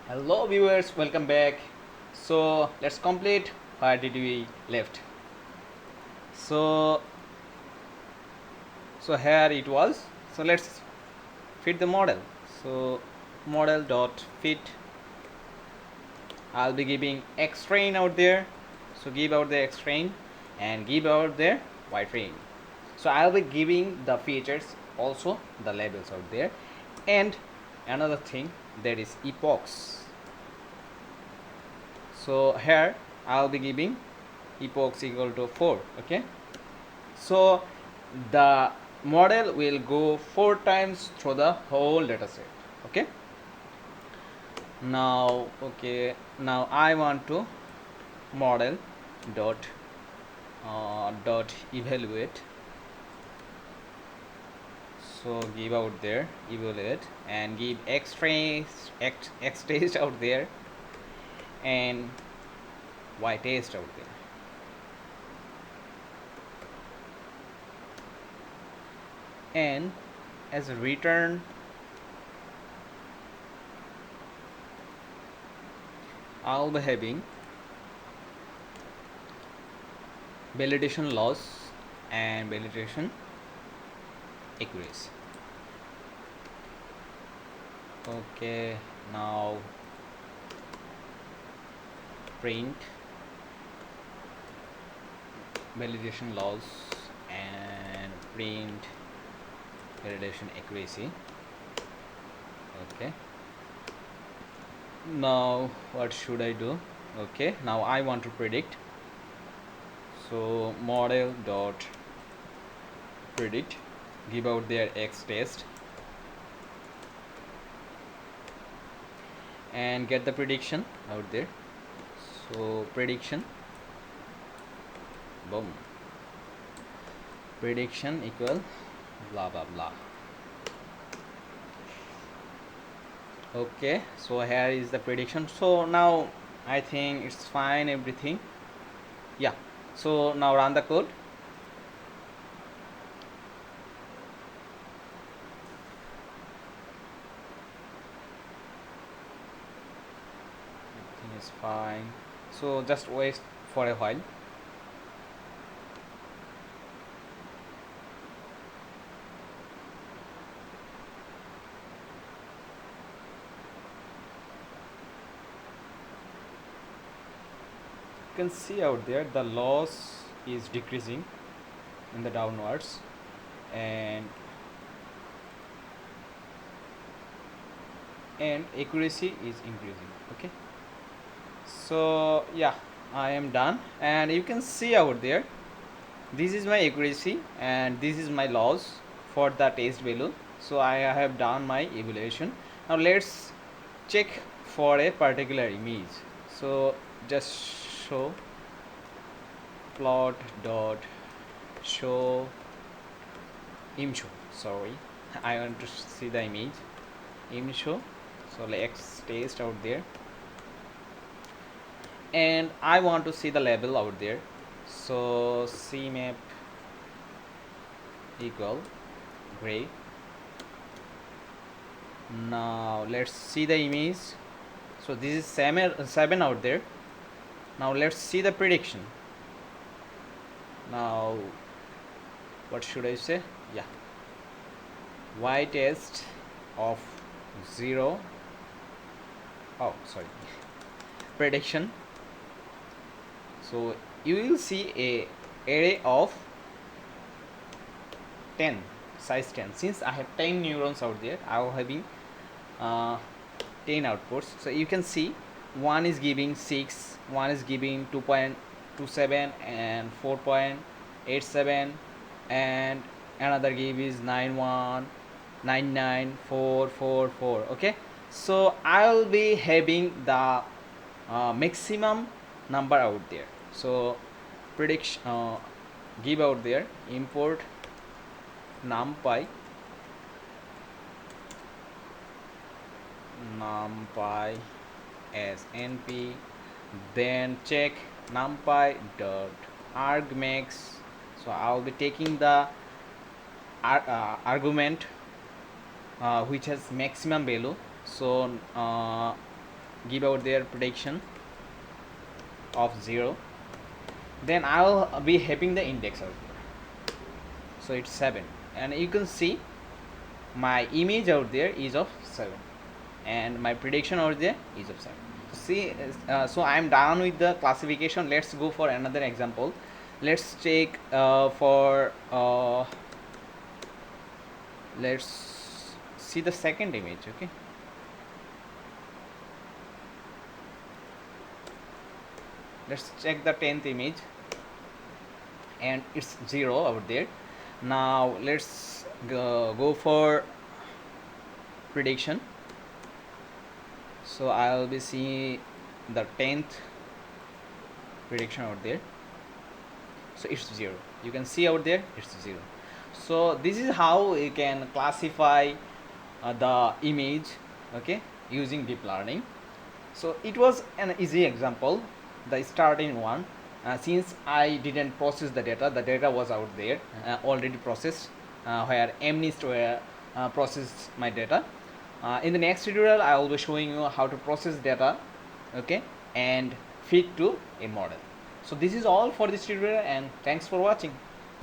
Hello viewers, welcome back. So let's complete where did we left. So here it was. So let's fit the model. So model dot fit. I'll be giving X train out there. So give out the X train and give out the Y train. So I'll be giving the features also the labels out there, and another thing that is epochs. So here I'll be giving epochs equal to 4. Okay, so the model will go 4 times through the whole dataset. Okay, now I want to model dot evaluate. So give out there evaluate and give x trace x test out there and y test out there. And as a return, I'll be having validation loss and validation accuracy. Okay, now print validation loss and print validation accuracy. Okay, now what should I do? Okay, now I want to predict. So model dot predict, give out their x test and get the prediction out there. So prediction, boom, prediction equal blah blah blah. Okay, so here is the prediction. So now I think it's fine, everything. Yeah, so now run the code. Everything is fine, so just wait for a while. You can see out there the loss is decreasing in the downwards, and accuracy is increasing. Okay, so yeah, I am done, and you can see out there this is my accuracy and this is my loss for the test value. So I have done my evaluation. Now let's check for a particular image. So just show plot dot show image. Sorry, I want to see the image show. So let's test out there, and I want to see the label out there. So cmap equal gray. Now let's see the image. So this is 7 out there. Now let's see the prediction. Now what should I say? Yeah, y test of 0. Oh sorry, prediction. So you will see a array of 10, size 10. Since I have 10 neurons out there, I am having 10 outputs. So you can see one is giving 6, one is giving 2.27 and 4.87, and another give is 9199444. Okay, so I'll be having the maximum number out there. So prediction, give out there import numpy as np, then check numpy dot argmax. So I'll be taking the argument which has maximum value. So give out their prediction of 0, then I'll be having the index out there. So it's 7, and you can see my image out there is of 7, and my prediction out there is of 7. See, so I'm done with the classification. Let's go for another example. Let's check for let's see the second image. Okay, let's check the 10th image, and it's 0 out there. Now let's go for prediction. So I'll be seeing the 10th prediction out there. So it's 0. You can see out there it's 0. So this is how you can classify the image, okay, using deep learning. So it was an easy example, the starting one. Since I didn't process the data was out there already processed, where mnist were processed my data. In the next tutorial I will be showing you how to process data, okay, and feed to a model. So this is all for this tutorial, and thanks for watching.